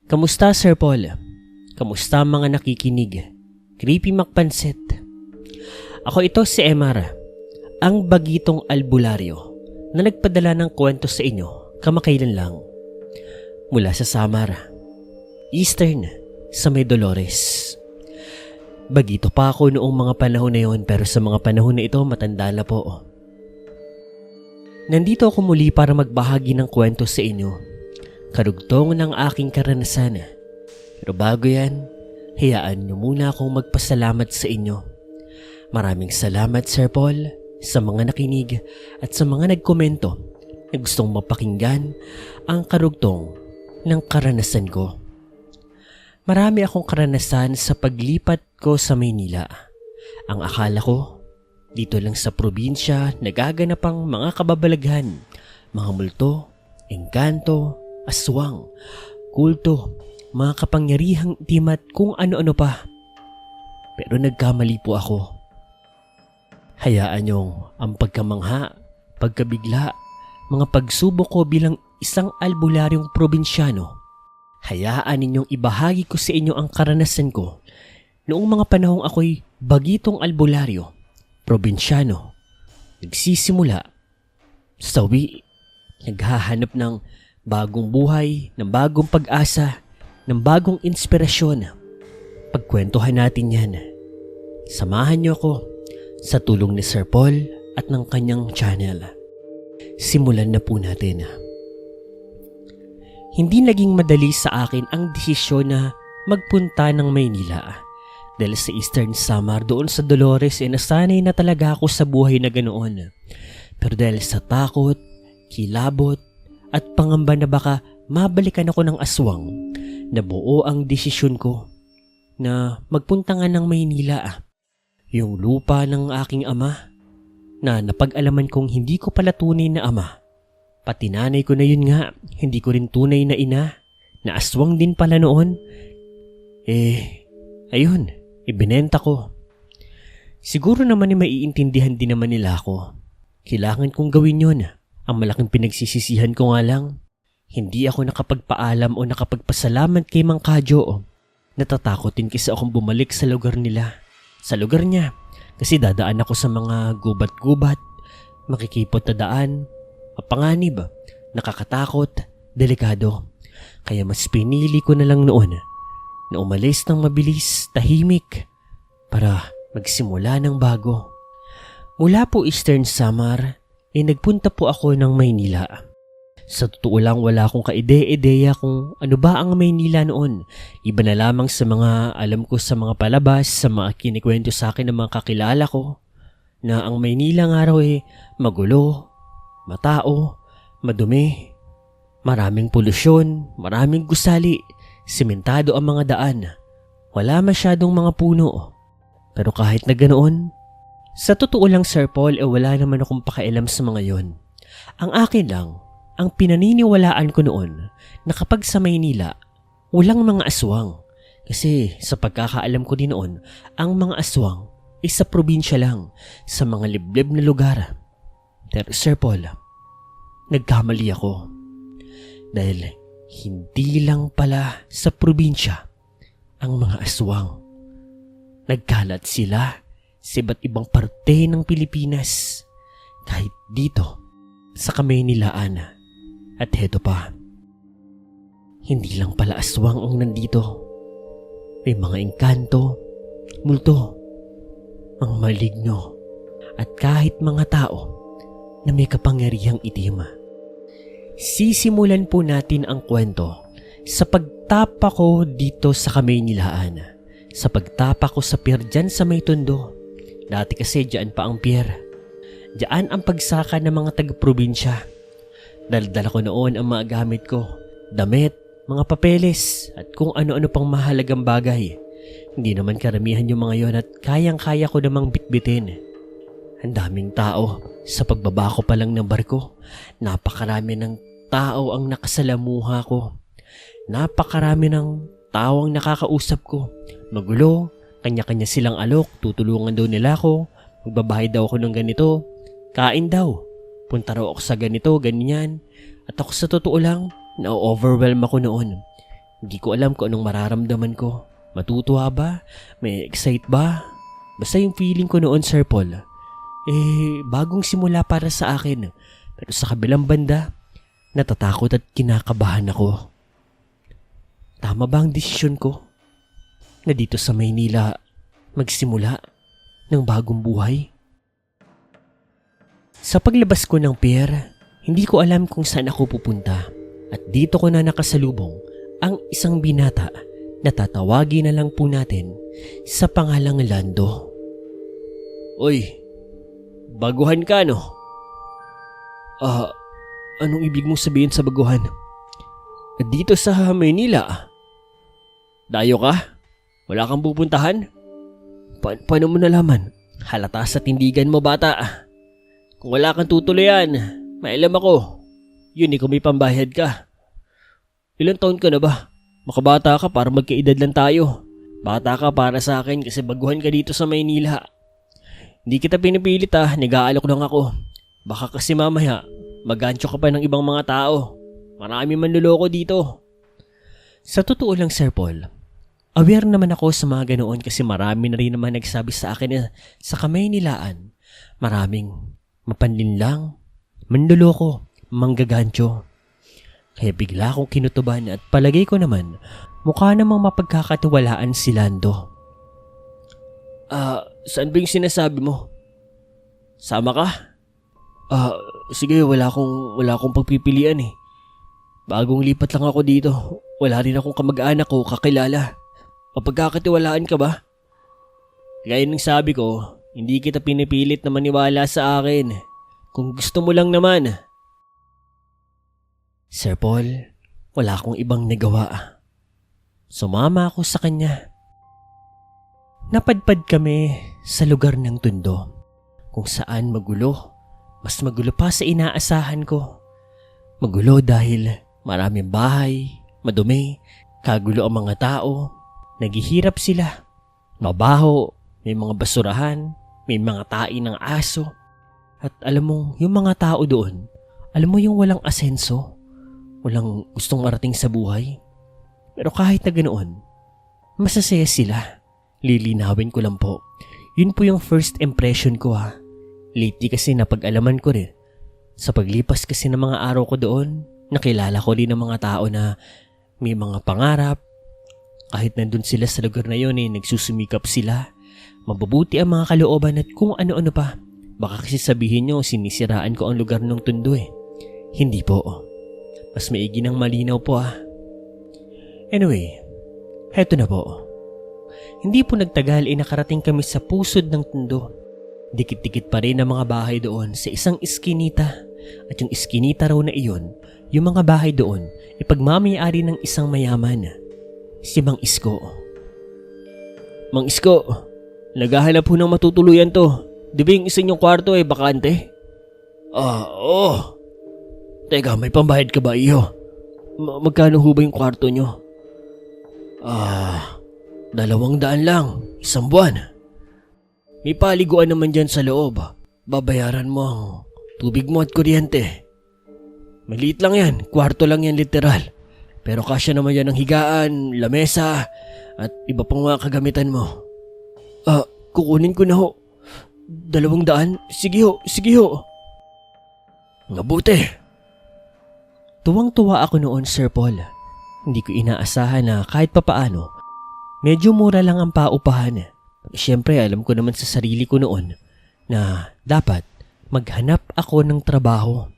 Kamusta Sir Paul? Kamusta mga nakikinig? Creepy Macpansit. Ako ito si Emar, ang bagitong albularyo na nagpadala ng kwento sa inyo kamakailan lang. Mula sa Samar, Eastern sa May Dolores. Bagito pa ako noong mga panahon na yon, pero sa mga panahon na ito matanda na po. Nandito ako muli para magbahagi ng kwento sa inyo, karugtong ng aking karanasan. Pero bago yan, hayaan niyo muna akong magpasalamat sa inyo. Maraming salamat Sir Paul sa mga nakinig at sa mga nagkomento na gustong mapakinggan ang karugtong ng karanasan ko. Marami akong karanasan sa paglipat ko sa Maynila. Ang akala ko, dito lang sa probinsya nagaganap ang mga kababalaghan, mga multo, engkanto, aswang, kulto, mga kapangyarihang itim at kung ano-ano pa. Pero nagkamali po ako. Hayaan niyong ang pagkamangha, pagkabigla, mga pagsubok ko bilang isang albularyong probinsyano. Hayaan ninyong ibahagi ko sa inyo ang karanasan ko noong mga panahong ako'y bagitong albularyo, probinsyano, nagsisimula, sawi, naghahanap ng bagong buhay, ng bagong pag-asa, ng bagong inspirasyon. Pagkwentuhan natin yan. Samahan niyo ako sa tulong ni Sir Paul at ng kanyang channel. Simulan na po natin. Hindi naging madali sa akin ang desisyon na magpunta ng Maynila. Dahil sa Eastern Samar doon sa Dolores nasanay na talaga ako sa buhay na ganoon. Pero dahil sa takot, kilabot at pangamba na baka mabalikan ako ng aswang, nabuo ang desisyon ko na magpunta nga ng Maynila. Yung lupa ng aking ama na napag-alaman kong hindi ko pala tunay na ama. Pati nanay ko na yun nga, hindi ko rin tunay na ina, na aswang din pala noon. Ayun, ibinenta ko. Siguro naman maiintindihan din naman nila ako. Kailangan kong gawin yun. Ang malaking pinagsisisihan ko nga lang, hindi ako nakapagpaalam o nakapagpasalamat kay Mang Kadyo. Natatakot din kasi akong bumalik sa lugar nila. Sa lugar niya, kasi dadaan ako sa mga gubat-gubat, makikipot na daan, mapanganib, nakakatakot, delikado. Kaya mas pinili ko na lang noon na umalis ng mabilis, tahimik, para magsimula ng bago. Mula po Eastern Samar, nagpunta po ako ng Maynila. Sa totoo lang wala akong kaide-ideya kung ano ba ang Maynila noon. Iba na lamang sa mga alam ko sa mga palabas, sa mga kinikwento sa akin ng mga kakilala ko, na ang Maynila nga raw magulo, matao, madumi, maraming polusyon, maraming gusali, simentado ang mga daan, wala masyadong mga puno. Pero kahit na ganoon, sa totoo lang Sir Paul wala naman akong pakialam sa mga yon. Ang akin lang, ang pinaniniwalaan ko noon na kapag sa Maynila, walang mga aswang. Kasi sa pagkakaalam ko din noon, ang mga aswang ay sa probinsya lang, sa mga liblib na lugar. Pero Sir Paul, nagkamali ako. Dahil hindi lang pala sa probinsya ang mga aswang. Nagkalat sila sa iba't ibang parte ng Pilipinas, kahit dito sa Kamaynilaan. At heto pa, hindi lang pala aswang ang nandito. May mga engkanto, multo, mga maligno, at kahit mga tao na may kapangyarihang itim. Sisimulan po natin ang kwento sa pagtapa ko dito sa Kamaynilaan. Sa pagtapa ko sa pier dyan sa may tondo. Dati kasi dyan pa ang pier. Dyan ang pagsaka ng mga taga-probinsya. Dala-dala ko noon ang mga gamit ko, damit, mga papeles, at kung ano-ano pang mahalagang bagay. Hindi naman karamihan yung mga yon at kayang-kaya ko namang bitbitin. Ang daming tao. Sa pagbaba ko pa lang ng barko, napakarami ng tao ang nakasalamuha ko. Napakarami ng tao ang nakakausap ko. Magulo, kanya-kanya silang alok, tutulungan daw nila ako, magbabayad daw ako ng ganito, kain daw. Punta raw ako sa ganito, ganyan. At ako sa totoo lang, na-overwhelm ako noon. Hindi ko alam kung anong mararamdaman ko. Matutuwa ba? May excite ba? Basta yung feeling ko noon, Sir Paul, bagong simula para sa akin. Pero sa kabilang banda, natatakot at kinakabahan ako. Tama ba ang desisyon ko na dito sa Maynila magsimula ng bagong buhay? Sa paglabas ko ng pier, hindi ko alam kung saan ako pupunta. At dito ko na nakasalubong ang isang binata na tatawagin na lang po natin sa pangalang Lando. Oy, baguhan ka no? Anong ibig mong sabihin sa baguhan? Dito sa Maynila? Dayo ka? Wala kang pupuntahan? Paano mo nalaman? Halata sa tindigan mo, bata. Kung wala kang tutuloyan, mailam ako. Yun, ikaw may pambayad ka. Ilang taon ka na ba? Makabata ka para magkaedad lang tayo. Bata ka para sa akin kasi baguhan ka dito sa Maynila. Hindi kita pinipilit nag-aalok lang ako. Baka kasi mamaya, magancho ka pa ng ibang mga tao. Marami manluloko dito. Sa totoo lang, Sir Paul, aware naman ako sa mga ganoon kasi marami na rin naman nagsabi sa akin na sa Kamaynilaan, maraming mapanlinlang, manluloko, manggagancho. Kaya bigla akong kinutuban at palagay ko naman mukha namang mapagkakatiwalaan si Lando. Saan ba yung sinasabi mo? Sama ka? Sige, wala akong pagpipilian eh. Bagong lipat lang ako dito. Wala rin akong kamag-anak o kakilala. Mapagkakatiwalaan ka ba? Gaya ng sabi ko, hindi kita pinipilit na maniwala sa akin. Kung gusto mo lang naman. Sir Paul, wala akong ibang nagawa. Sumama ako sa kanya. Napadpad kami sa lugar ng Tondo, kung saan magulo. Mas magulo pa sa inaasahan ko. Magulo dahil maraming bahay, madumi, kagulo ang mga tao. Naghihirap sila. Mabaho, may mga basurahan, may mga tain ng aso. At alam mo, yung mga tao doon, alam mo yung walang asenso, walang gustong marating sa buhay. Pero kahit na ganoon, masasaya sila. Lilinawin ko lang po. Yun po yung first impression ko Lately kasi napag-alaman ko rin. Sa paglipas kasi ng mga araw ko doon, nakilala ko rin ng mga tao na may mga pangarap. Kahit nandun sila sa lugar na yun nagsusumikap sila. Mabubuti ang mga kalooban at kung ano-ano pa. Baka kasi sabihin nyo sinisiraan ko ang lugar ng Tondo Hindi po. Mas maigi ng malinaw po Anyway, heto na po. Hindi po nagtagal nakarating kami sa pusod ng Tondo. Dikit-dikit pa rin ang mga bahay doon sa isang iskinita. At yung iskinita raw na iyon, yung mga bahay doon, ipagmamayari ng isang mayaman, si Mang Isko. Mang Isko, naghahanap po ng matutuluyan to. Di ba yung isa niyong kwarto bakante? Oo. Teka, may pambayad ka ba iyo? Magkano ho ba yung kwarto niyo? 200 lang, isang buwan. May paliguan naman dyan sa loob. Babayaran mo ang tubig mo at kuryente. Maliit lang yan, kwarto lang yan literal. Pero kasya naman yan ng higaan, lamesa, at iba pang mga kagamitan mo. Kukunin ko na ho. 200? Sige ho. Mabuti. Tuwang-tuwa ako noon, Sir Paul. Hindi ko inaasahan na kahit papaano, medyo mura lang ang paupahan. Siyempre, alam ko naman sa sarili ko noon na dapat maghanap ako ng trabaho.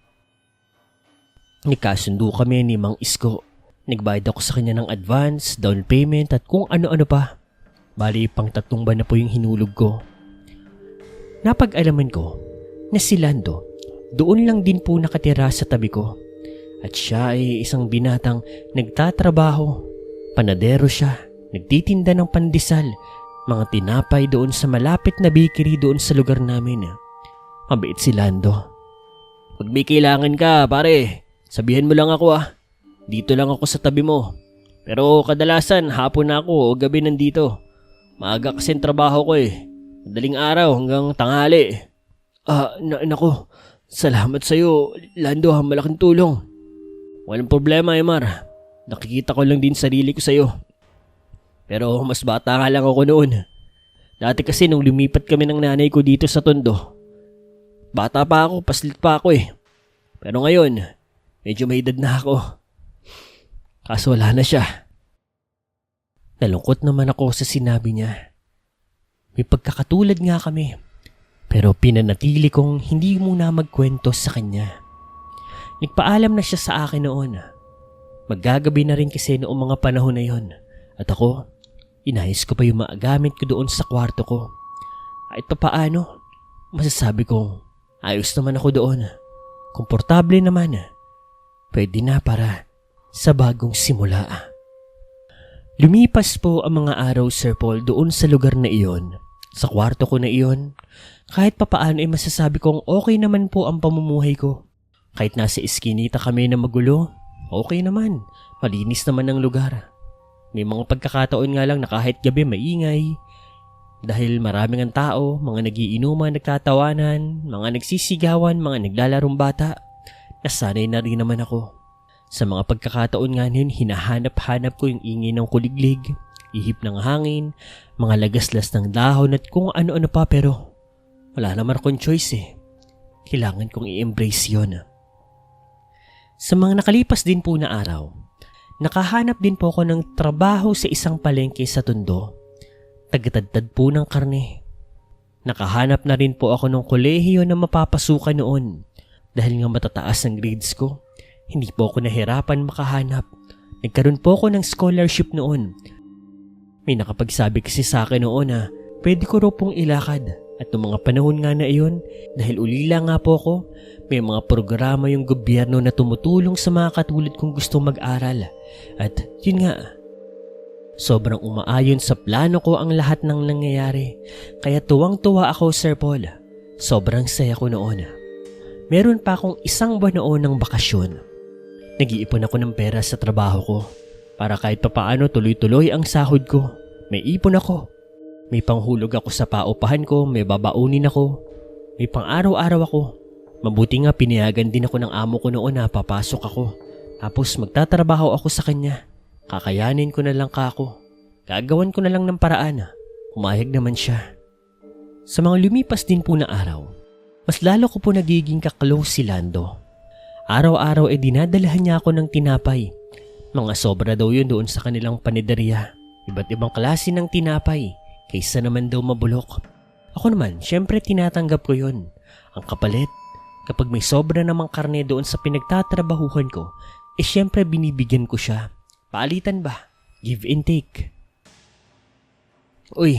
Nagkasundo kami ni Mang Isko. Nagbayad ako sa kanya ng advance, down payment at kung ano-ano pa. Bali, pang 3 buwan na po yung hinulog ko. Napag-alaman ko na si Lando doon lang din po nakatira sa tabi ko. At siya ay isang binatang nagtatrabaho. Panadero siya, nagtitinda ng pandesal, mga tinapay doon sa malapit na bakery doon sa lugar namin. Mabait si Lando. Pag may kailangan ka, pare, sabihin mo lang ako Dito lang ako sa tabi mo. Pero kadalasan hapon na ako o gabi nandito. Maaga kasi ang trabaho ko Madaling araw hanggang tanghali. Nako, salamat sa'yo, Lando Malaking tulong. Walang problema, Emar. Nakikita ko lang din sarili ko sa'yo. Pero mas bata nga lang ako noon. Dati kasi nung lumipat kami ng nanay ko dito sa Tondo, bata pa ako, paslit pa ako eh. Pero ngayon, medyo may edad na ako. Kaso wala na siya. Nalungkot naman ako sa sinabi niya. May pagkakatulad nga kami. Pero pinanatili kong hindi muna magkwento sa kanya. Nagpaalam na siya sa akin noon. Maggagabi na rin kasi noong mga panahon na yon. At ako, inayos ko pa yung mga gamit ko doon sa kwarto ko. Kahit pa paano, masasabi kong ayos naman ako doon. Komportable naman. Pwede na para sa bagong simula. Lumipas po ang mga araw, Sir Paul, doon sa lugar na iyon. Sa kwarto ko na iyon, kahit papaano ay masasabi kong okay naman po ang pamumuhay ko. Kahit nasa iskinita kami na magulo, okay naman. Malinis naman ang lugar. May mga pagkakataon nga lang na kahit gabi maingay. Dahil maraming ang tao, mga nagiinuman, nagtatawanan, mga nagsisigawan, mga naglalarong bata. Nasanay na rin naman ako. Sa mga pagkakataon nga nun, hinahanap-hanap ko yung ingay ng kuliglig, ihip ng hangin, mga lagaslas ng dahon at kung ano-ano pa, pero wala naman akong choice eh. Kailangan kong i-embrace yun. Sa mga nakalipas din po na araw, nakahanap din po ako ng trabaho sa isang palengke sa Tondo. Tagatadtad po ng karne. Nakahanap na rin po ako ng kolehiyo na mapapasukan noon. Dahil nga matataas ang grades ko, hindi po ako nahirapan makahanap. Nagkaroon po ako ng scholarship noon. May nakapagsabi kasi sa akin noon na pwede ko raw pong ilakad. At noong mga panahon nga na iyon, dahil ulila nga po ako, may mga programa yung gobyerno na tumutulong sa mga katulad kong gustong mag-aral. At yun nga, sobrang umaayon sa plano ko ang lahat ng nangyayari. Kaya tuwang-tuwa ako, Sir Paul. Sobrang saya ko noon. Meron pa akong 1 buwan noon ng bakasyon. Nag-iipon ako ng pera sa trabaho ko para kahit papaano tuloy-tuloy ang sahod ko. May ipon ako. May panghulog ako sa paupahan ko, may babaunin ako. May pang-araw-araw ako. Mabuti nga pinayagan din ako ng amo ko noon na papasok ako. Tapos magtatrabaho ako sa kanya. Kakayanin ko na lang kako. Gagawan ko na lang ng paraan. Umayag naman siya. Sa mga lumipas din po na araw, mas lalo ko po nagiging kaklose si Lando. Araw-araw ay dinadalahan niya ako ng tinapay. Mga sobra daw yun doon sa kanilang paniderya. Iba't ibang klase ng tinapay, kaysa naman daw mabulok. Ako naman, syempre tinatanggap ko yun. Ang kapalit, kapag may sobra namang karne doon sa pinagtatrabahuhan ko, syempre binibigyan ko siya. Paalitan ba? Give and take. Uy,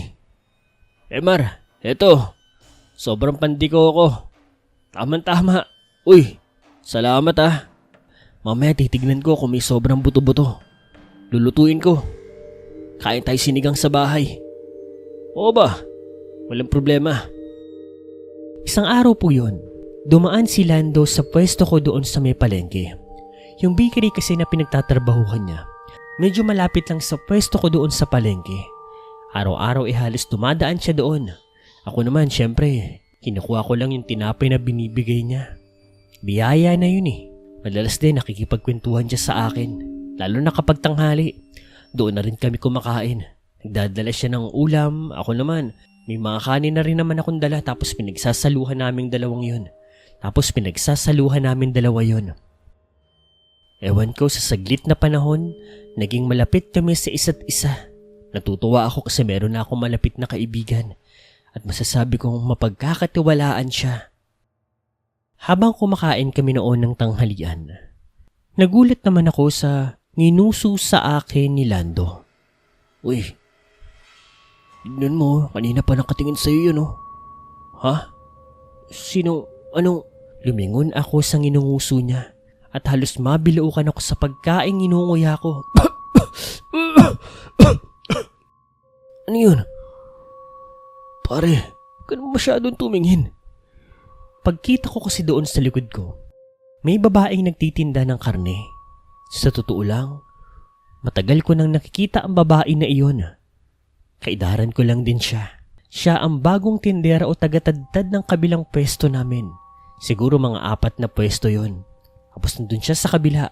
Emar, eto. Sobrang pandiko ako. Tama-tama. Uy, salamat ah. Mamaya titignan ko kung may sobrang buto-buto. Lulutuin ko. Kain tayo sinigang sa bahay. Oo ba? Walang problema. Isang araw po yun. Dumaan si Lando sa pwesto ko doon sa may palengke. Yung bakery kasi na pinagtatrabahuhan niya, medyo malapit lang sa pwesto ko doon sa palengke. Araw-araw halos dumadaan siya doon. Ako naman, syempre, kinukuha ko lang yung tinapay na binibigay niya. Biyaya na yun eh. Madalas din nakikipagkwentuhan siya sa akin. Lalo na kapag tanghali. Doon na rin kami kumakain. Nagdadala siya ng ulam. Ako naman, may mga kanin na rin naman akong dala. Tapos pinagsasaluhan naming dalawang yun. Ewan ko, sa saglit na panahon, naging malapit kami sa isa't isa. Natutuwa ako kasi meron na akong malapit na kaibigan. At masasabi kong mapagkakatiwalaan siya. Habang kumakain kami noon ng tanghalian, nagulat naman ako sa nginuso sa akin ni Lando. Uy, tignan mo, kanina pa nakatingin sa'yo yun oh. Ha? Sino, anong? Lumingon ako sa nginunguso niya at halos mabilaukan ako sa pagkaing inunguya ko. Ano yun? Pare, huwag ka naman masyadong tumingin. Pagkita ko kasi doon sa likod ko, may babaeng nagtitinda ng karne. Sa totoo lang, matagal ko nang nakikita ang babae na iyon. Kaidaran ko lang din siya. Siya ang bagong tindera o tagatadtad ng kabilang pwesto namin. Siguro mga 4 na pwesto yon. Tapos nandun siya sa kabila,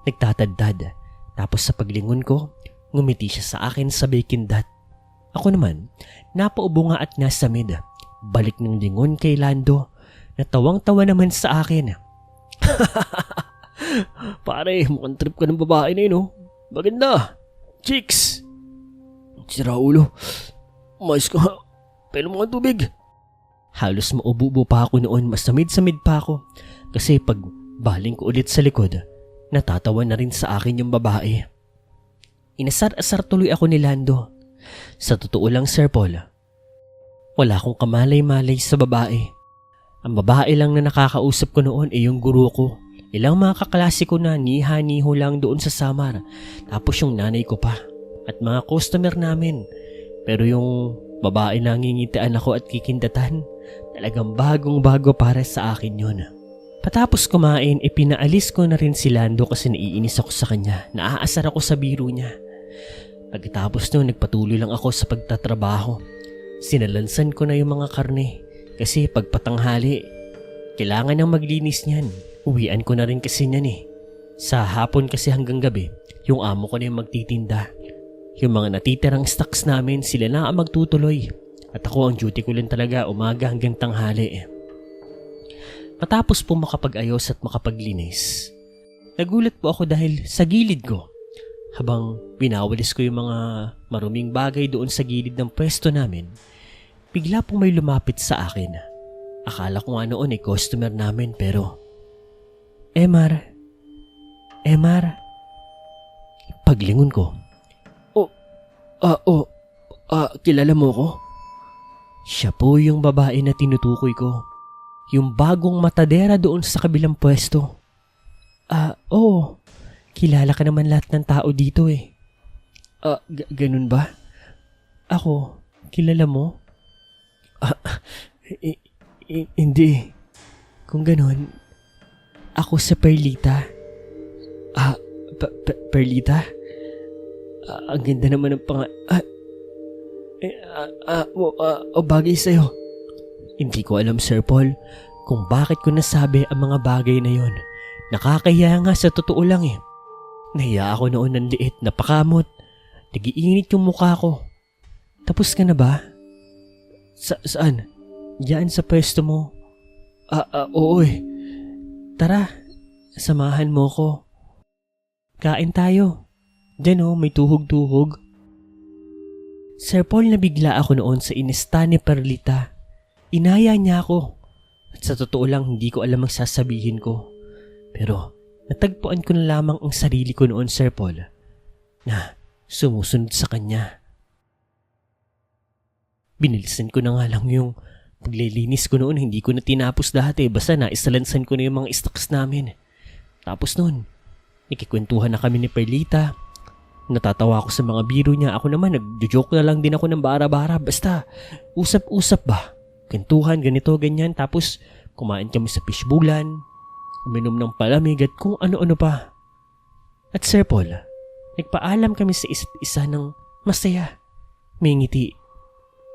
nagtatadtad. Tapos sa paglingon ko, ngumiti siya sa akin sabay kindat. Ako naman, napaubo nga at nasa mid. Balik ng lingon kay Lando. Natawang-tawa naman sa akin. Pare, mukhang trip ka ng babae na yun, oh. Maganda. Chicks. Si Raulo. Mais ka. Pero mga tubig. Halos maububo pa ako noon. Masamid-samid pa ako. Kasi pag baling ko ulit sa likod, natatawa na rin sa akin yung babae. Inasar-asar tuloy ako ni Lando. Sa totoo lang, Sir Paul, wala akong kamalay-malay sa babae. Ang babae lang na nakakausap ko noon ay yung guro ko. Ilang mga kaklase ko na niha-niho lang doon sa Samar. Tapos yung nanay ko pa. At mga customer namin. Pero yung babae na ngingitian ako at kikindatan, talagang bagong-bago para sa akin yun. Patapos kumain, ipinaalis ko na rin si Lando kasi naiinis ako sa kanya. Naaasar ako sa biro niya. Pagkatapos nun, nagpatuloy lang ako sa pagtatrabaho. Sinalansan ko na yung mga karne kasi pagpatanghali, kailangan nang maglinis niyan. Uwian ko na rin kasi niyan eh. Sa hapon kasi hanggang gabi, yung amo ko na yung magtitinda. Yung mga natitirang stocks namin, sila na ang magtutuloy. At ako, ang duty ko lang talaga umaga hanggang tanghali. Matapos po makapag-ayos at makapaglinis, nagulat po ako dahil sa gilid ko, habang binawalis ko yung mga maruming bagay doon sa gilid ng pwesto namin, bigla pong may lumapit sa akin. Akala ko nga noon ay customer namin pero... Emar. Paglingon ko. Kilala mo ko? Siya po yung babae na tinutukoy ko. Yung bagong matadera doon sa kabilang pwesto. Oo. Kilala ka naman lahat ng tao dito eh. Ganun ba? Ako, kilala mo? Hindi. Kung ganun, ako sa Perlita. Perlita? Ang ganda naman ng bagay sa'yo. Hindi ko alam, Sir Paul, kung bakit ko nasabi ang mga bagay na yon. Nakakahiya nga sa totoo lang eh. Nahiya ako noon ng liit, napakamot. Nagiinit yung mukha ko. Tapos ka na ba? Saan? Diyan sa pwesto mo? Oo eh. Tara, samahan mo ko. Kain tayo. Diyan oh, may tuhog-tuhog. Sir Paul, nabigla ako noon sa inista ni Perlita. Inaya niya ako. At sa totoo lang, hindi ko alam ang sasabihin ko. Pero natagpuan ko na lamang ang sarili ko noon, Sir Paul, na sumusunod sa kanya. Binilisan ko na nga lang yung paglilinis ko noon. Hindi ko na tinapos dati. Basta naisalansan ko na yung mga stocks namin. Tapos noon, nakikwentuhan na kami ni Perlita. Natatawa ako sa mga biro niya. Ako naman, nagjo-joke na lang din ako ng bara-bara. Basta, usap-usap ba? Kwentuhan, ganito, ganyan. Tapos, kumain kami sa fishbowlan, uminom ng palamig at kung ano-ano pa. At Sir Paul, nagpaalam kami sa isa't isa ng masaya. May ngiti.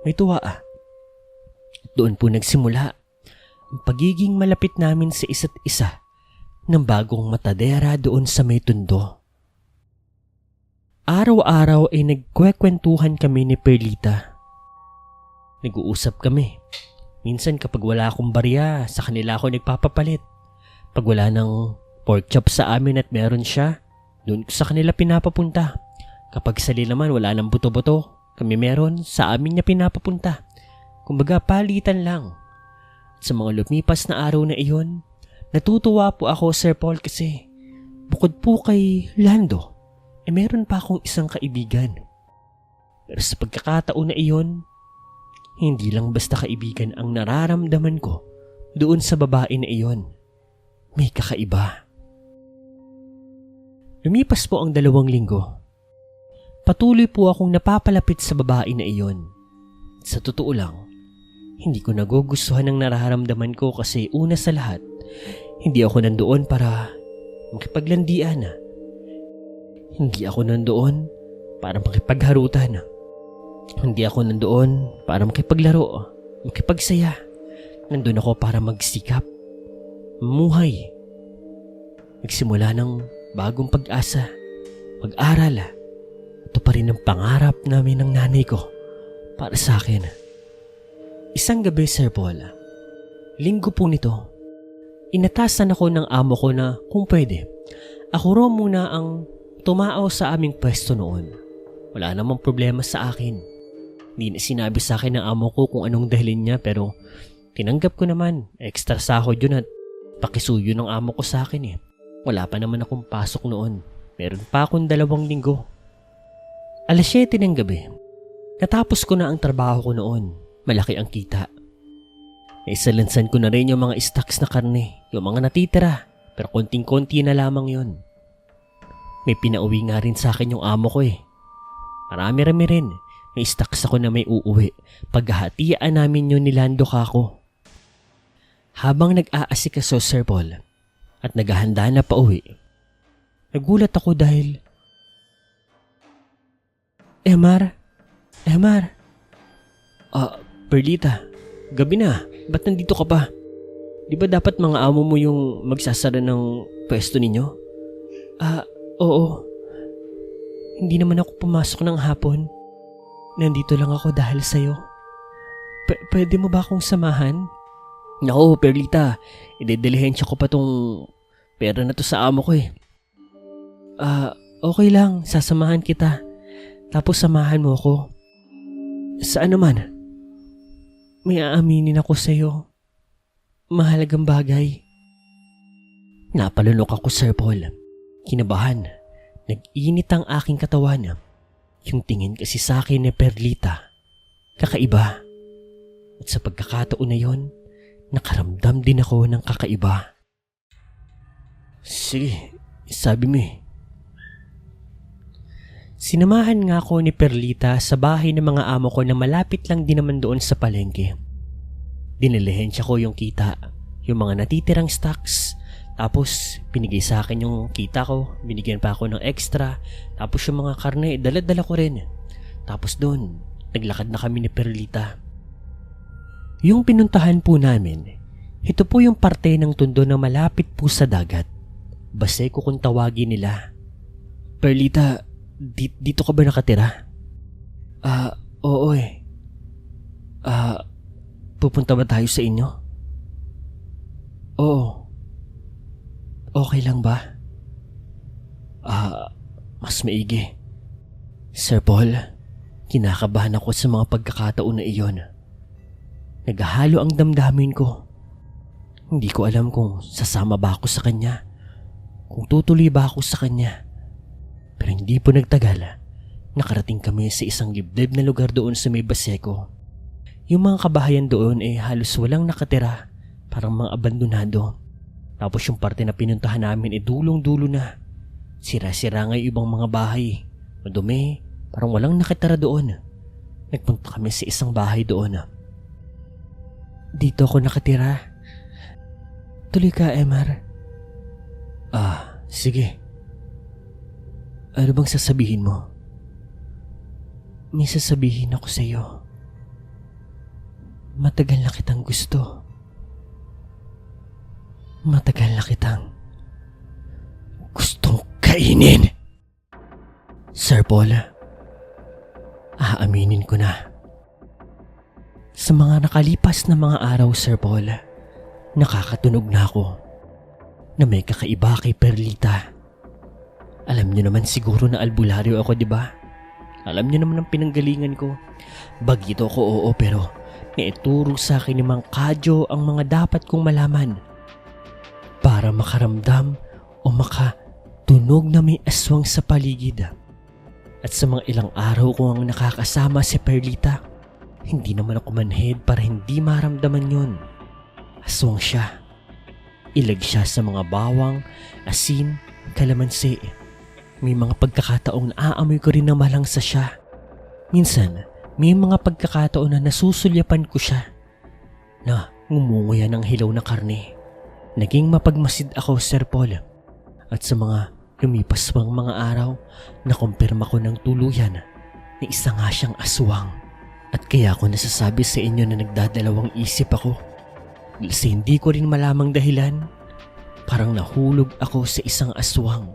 May tuwa ah. At doon po nagsimula ang pagiging malapit namin sa isa't isa ng bagong matadera doon sa may tundo. Araw-araw ay nagkwekwentuhan kami ni Perlita. Nag-uusap kami. Minsan kapag wala akong barya, sa kanila ako nagpapapalit. Pag wala ng pork chop sa amin at meron siya, doon ko sa kanila pinapapunta. Kapag sali naman wala ng buto-buto, kami meron, sa amin niya pinapapunta. Kumbaga palitan lang. At sa mga lumipas na araw na iyon, natutuwa po ako, Sir Paul, kasi bukod po kay Lando, meron pa akong isang kaibigan. Pero sa pagkakataon na iyon, hindi lang basta kaibigan ang nararamdaman ko doon sa babae na iyon. May kakaiba. Lumipas po ang 2 linggo. Patuloy po akong napapalapit sa babae na iyon. Sa totoo lang, hindi ko nagugustuhan ang nararamdaman ko kasi una sa lahat, hindi ako nandoon para makipaglandian. Hindi ako nandoon para makipagharutan. Hindi ako nandoon para makipaglaro, makipagsaya. Nandun ako para magsikap, mamuhay. Nagsimula ng bagong pag-asa mag-aral. Ito pa rin ang pangarap namin ng nanay ko para sa akin. Isang gabi, Sir Paul, linggo po nito, inatasan ako ng amo ko na kung pwede, ako raw muna ang tumao sa aming pwesto noon. Wala namang problema sa akin. Hindi na sinabi sa akin ng amo ko kung anong dahilan niya, pero tinanggap ko naman. Extra sahod yun at pakisuyo ng amo ko sa akin. Wala pa naman akong pasok noon. Meron pa akong 2 linggo. 7:00 ng gabi. Natapos ko na ang trabaho ko noon. Malaki ang kita. Naisalansan ko na rin yung mga stocks na karne. Yung mga natitira. Pero konting-konti na lamang yon. May pinauwi nga rin sa akin yung amo ko Marami-rami rin. May stocks ako na may uuwi. Paghahatian namin yun ni Lando kako. Habang nag-aasikaso, Sir Paul, at naghahanda na pauwi, nagulat ako dahil... Emar? Perlita, gabi na. Ba't nandito ka pa? Di ba dapat mga amo mo yung magsasara ng pwesto ninyo? Oo. Hindi naman ako pumasok ng hapon. Nandito lang ako dahil sa'yo. Pwede mo ba akong samahan? Naku, Perlita. Idedilihensya ko pa tong pera na to sa amo ko Okay lang. Sasamahan kita. Tapos samahan mo ako. Saan naman? May aaminin ako sa'yo. Mahalagang bagay. Napalunok ako, Sir Paul. Kinabahan. Nag-init ang aking katawan. Yung tingin kasi sa akin ni Perlita, kakaiba. At sa pagkakataon na yon, nakaramdam din ako ng kakaiba. Sige, sabi mo Sinamahan nga ako ni Perlita sa bahay ng mga amo ko na malapit lang din naman doon sa palengke. Dinilihensya ko yung kita, yung mga natitirang stocks. Tapos binigay sa akin yung kita ko, binigyan pa ako ng extra. Tapos yung mga karne, dala-dala ko rin. Tapos doon, naglakad na kami ni Perlita. Yung pinuntahan po namin, ito po yung parte ng tundo na malapit po sa dagat. Baseco kung tawagin nila. Perlita, dito ka ba nakatira? Oo pupunta ba tayo sa inyo? Oo. Okay lang ba? Mas maigi. Sir Paul, kinakabahan ako sa mga pagkakataon na iyon. Naghahalo ang damdamin ko. Hindi ko alam kung sasama ba ako sa kanya, kung tutuloy ba ako sa kanya. Pero hindi po nagtagal, nakarating kami sa isang liblib na lugar doon sa may Baseco. Yung mga kabahayan doon halos walang nakatira, parang mga abandonado. Tapos yung parte na pinuntahan namin dulong-dulo na. Sira-sira nga yung ibang mga bahay. Madumi, parang walang nakatira doon. Nagpunta kami sa isang bahay doon. Dito ako nakatira. Tuloy ka, Emar. Sige. Ano bang sasabihin mo? May sasabihin ako sa iyo. Matagal na kitang gusto. Matagal na kitang gustong kainin. Sir Paul, aaminin ko na. Sa mga nakalipas na mga araw, Sir Paul, nakakatunog na ako na may kakaiba kay Perlita. Alam niyo naman siguro na albularyo ako, di ba? Alam niyo naman ang pinanggalingan ko. Bagito ko, oo, pero naituro sa akin ni Mang Kadyo ang mga dapat kong malaman para makaramdam o makatunog na may aswang sa paligid. At sa mga ilang araw ko ang nakakasama si Perlita, hindi naman ako manhid para hindi maramdaman yon. Aswang siya. Ilag siya sa mga bawang, asin, kalamansi. May mga pagkakataong naaamoy ko rin na malangsa siya. Minsan, may mga pagkakataon na nasusulyapan ko siya na ngumunguya ng hilaw na karne. Naging mapagmasid ako, Sir Paul. At sa mga lumipas pang mga araw, nakumpirma ko ng tuluyan na isa nga siyang aswang. At kaya ako nasasabi sa inyo na nagdadalawang isip ako. Kasi hindi ko rin malamang dahilan, parang nahulog ako sa isang aswang.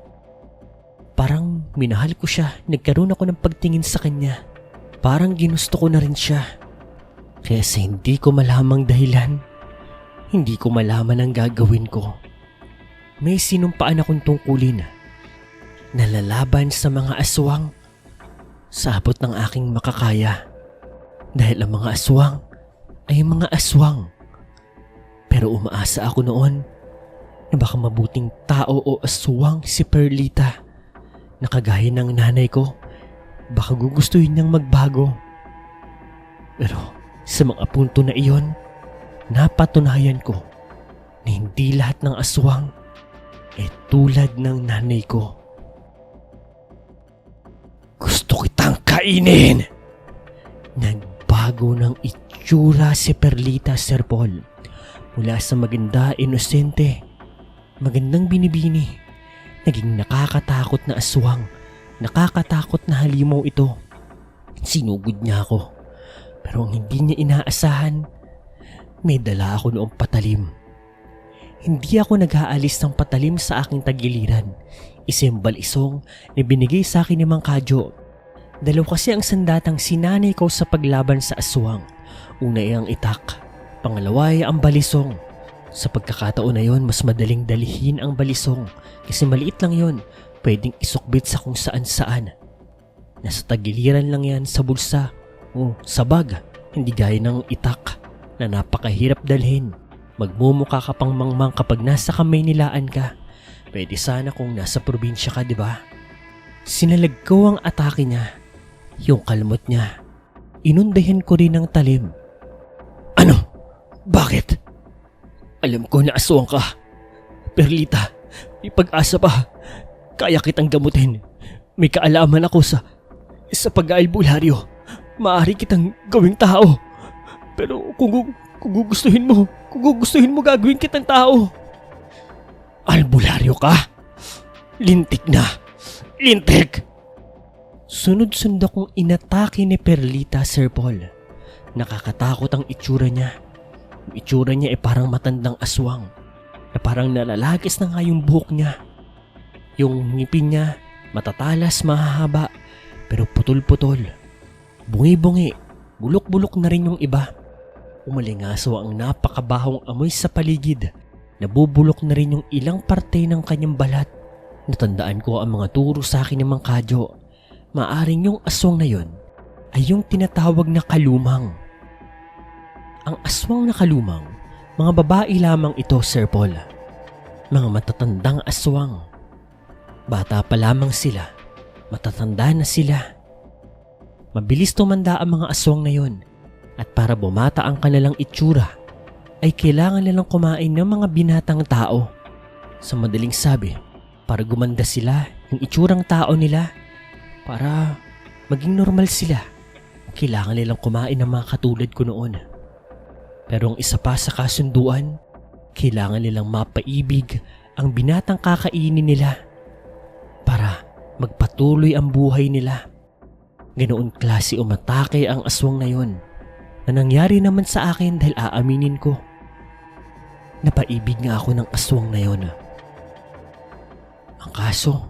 Parang Minahal ko siya, nagkaroon ako ng pagtingin sa kanya. Parang ginusto ko na rin siya. Kaya sa hindi ko malamang dahilan, hindi ko malaman ang gagawin ko. May sinumpaan akong tungkulin na lalaban sa mga aswang sa abot ng aking makakaya. Dahil ang mga aswang ay mga aswang. Pero umaasa ako noon na baka mabuting tao o aswang si Perlita na kagaya ng nanay ko, baka gugustuhin niyang magbago. Pero sa mga punto na iyon, napatunayan ko na hindi lahat ng aswang ay tulad ng nanay ko. Gusto kitang kainin! Nagbago ng itsura si Perlita, Sir Paul. Mula sa maganda, inosente, magandang binibini, naging nakakatakot na aswang, nakakatakot na halimaw ito. Sinugod niya ako, pero ang hindi niya inaasahan, may dala ako noong patalim. Hindi ako nag-aalis ng patalim sa aking tagiliran. Isang balisong na binigay sa akin ni Mang Kadyo. Dalaw kasi ang sandatang sinanay ko sa paglaban sa aswang. Una ay ang itak, pangalawa ay ang balisong. Sa pagkakataon na yon, mas madaling dalihin ang balisong kasi maliit lang yon, pwedeng isukbit sa kung saan saan. Nasa tagiliran lang yan sa bulsa o sa bag, hindi gaya ng itak na napakahirap dalhin. Magmumukha ka pang mangmang kapag nasa kamay nilaan ka. Pwede sana kung nasa probinsya ka, di ba? Sinalag ko ang atake niya, yung kalmot niya. Inundahan ko rin ng talim. Ano? Bakit? Alam ko na aswang ka. Perlita, may pag-asa pa. Kaya kitang gamutin. May kaalaman ako sa pag-aalbularyo. Maaari kitang gawing tao. Pero kung gugustuhin mo gagawin kitang tao. Albularyo ka? Lintik na. Lintik! Sunod-sunod akong inatake ni Perlita, Sir Paul. Nakakatakot ang itsura niya. Yung itsura niya ay parang matandang aswang na parang nalalagis na nga yung buhok niya. Yung ngipin niya matatalas, mahahaba, pero putol-putol. Bungi-bungi, bulok-bulok na rin yung iba. Umalingaso ang napakabahong amoy sa paligid. Nabubulok na rin yung ilang parte ng kanyang balat. Natandaan ko ang mga turo sa akin ng Mang Kadyo. Maaring yung aswang na yon ay yung tinatawag na kalumang. Ang aswang na kalumang, mga babae lamang ito, Sir Paul. Mga matatandang aswang. Bata pa lamang sila, matatanda na sila. Mabilis tumanda ang mga aswang na yon, at para bumata ang kanilang itsura, ay kailangan nilang kumain ng mga binatang tao. Sa madaling sabi, para gumanda sila, yung itsurang tao nila, para maging normal sila, kailangan nilang kumain ng mga katulad ko noon. Pero ang isa pa sa kasunduan, kailangan nilang mapaibig ang binatang kakainin nila para magpatuloy ang buhay nila. Ganoon klase umatake ang aswang na yon, na nangyari naman sa akin dahil aaminin ko, napaibig nga ako ng aswang na yon. Ang kaso,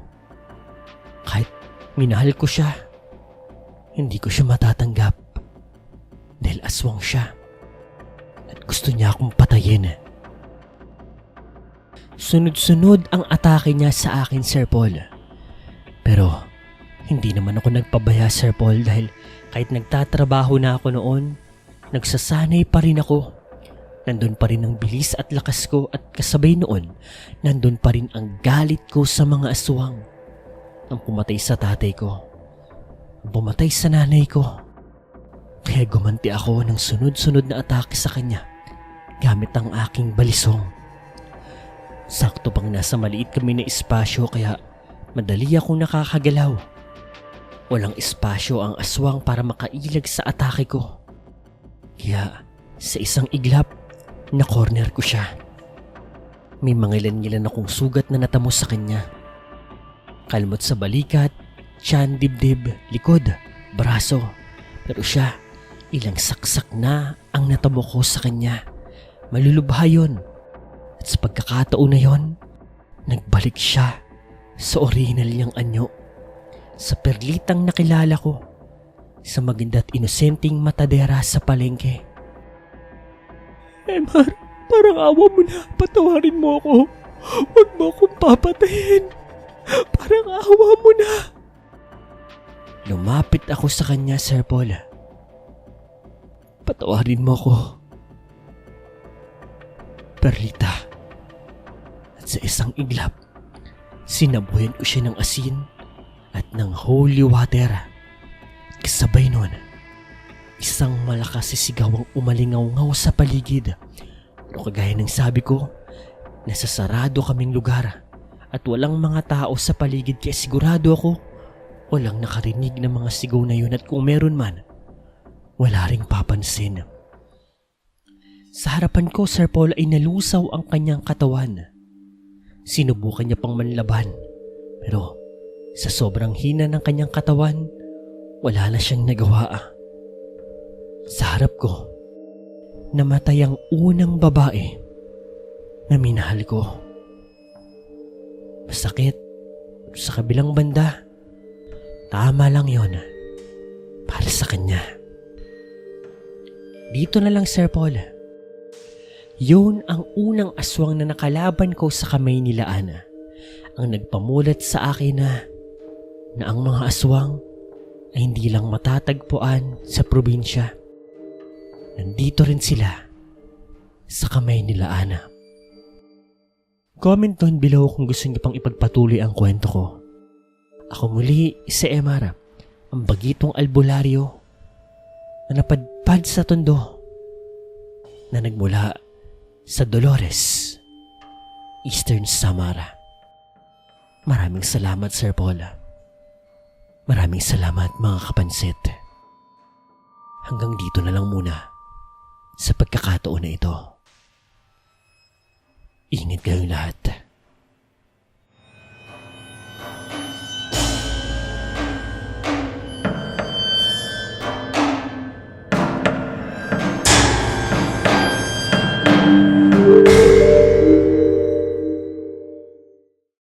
kahit minahal ko siya, hindi ko siya matatanggap dahil aswang siya. At gusto niya akong patayin. Sunod-sunod ang atake niya sa akin, Sir Paul. Pero hindi naman ako nagpabaya, Sir Paul, dahil kahit nagtatrabaho na ako noon, nagsasanay pa rin ako. Nandun pa rin ang bilis at lakas ko, at kasabay noon, nandun pa rin ang galit ko sa mga aswang. Ang pumatay sa tatay ko, ang pumatay sa nanay ko. Kaya gumanti ako ng sunod-sunod na atake sa kanya gamit ang aking balisong. Sakto pang nasa maliit kami na espasyo, kaya madali akong nakakagalaw. Walang espasyo ang aswang para makailag sa atake ko. Kaya sa isang iglap, na-corner ko siya. May mangilan-ngilan akong sugat na natamo sa kanya. Kalmot sa balikat, tiyan, dibdib, likod, braso. Pero siya, ilang saksak na ang natamo ko sa kanya. Malulubha yun. At sa pagkakataon na yon, nagbalik siya sa original niyang anyo. sa perlitang nakilala ko sa maganda't inosenteng matadera sa palengke. Emar, parang awa mo na. Patawarin mo ako. Huwag mo akong papatayin. Parang awa mo na. Lumapit ako sa kanya, Sir Paul. Patawarin mo ako. Perlita. At sa isang iglap, sinabuyan ko siya ng asin at ng holy water. Kasabay nun, isang malakas na sigawang umalingaw-ngaw sa paligid. Pero kagaya ng sabi ko, nasa sarado kaming lugar at walang mga tao sa paligid, kaya sigurado ako walang nakarinig ng mga sigaw na yun, at kung meron man, wala ring papansin. Sa harapan ko, Sir Paul, ay nalusaw ang kanyang katawan. Sinubukan niya pang manlaban, pero sa sobrang hina ng kanyang katawan, wala na siyang nagawa. Sa harap ko, namatay ang unang babae na minahal ko. Masakit. Sa kabilang banda, tama lang yon para sa kanya. Dito na lang, Sir Paul. Yun ang unang aswang na nakalaban ko sa kamay nila Ana, ang nagpamulat sa akin na ang mga aswang ay hindi lang matatagpuan sa probinsya. Nandito rin sila sa kamay nila Ana. Comment down below kung gusto niyo pang ipagpatuloy ang kwento ko. Ako muli si Emar, ang bagitong albularyo na napadpad sa tondo na nagmula sa Dolores, Eastern Samara. Maraming salamat, Sir Paul. Maraming salamat, mga kapansit. Hanggang dito na lang muna sa pagkakataon na ito. Ingat kayong lahat.